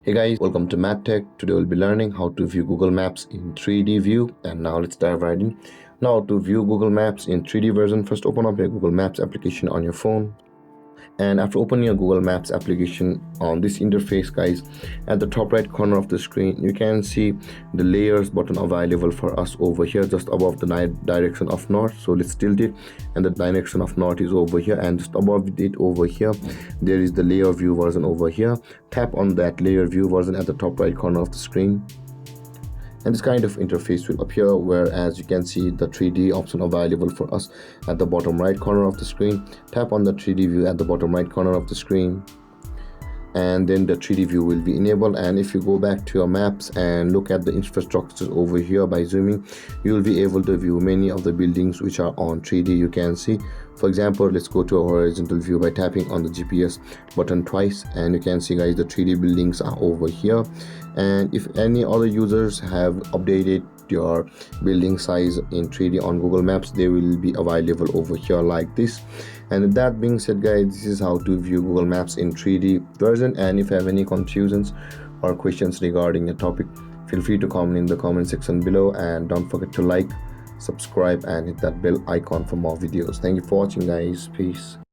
Hey guys, welcome to MadTech. Today we'll be learning how to view Google Maps in 3D view. And now let's dive right in. Now to view Google Maps in 3D version, first open up your Google Maps application on your phone. And after opening your Google Maps application on this interface, guys, at the top right corner of the screen you can see the layers button available for us over here just above the direction of north. So let's tilt it, and the direction of north is over here, and just above it over here there is the layer view version over here. Tap on that layer view version at the top right corner of the screen, and this kind of interface will appear, whereas you can see the 3D option available for us at the bottom right corner of the screen. Tap on the 3D view at the bottom right corner of the screen, and then the 3D view will be enabled. And if you go back to your maps and look at the infrastructures over here by zooming, you will be able to view many of the buildings which are on 3D. You can see, for example, let's go to a horizontal view by tapping on the GPS button twice, and you can see, guys, the 3D buildings are over here. And if any other users have updated your building size in 3D on Google Maps, they will be available over here like this. And with that being said, guys, this is how to view Google Maps in 3D version. And if you have any confusions or questions regarding the topic, feel free to comment in the comment section below, and don't forget to like, subscribe, and hit that bell icon for more videos. Thank you for watching, guys. Peace.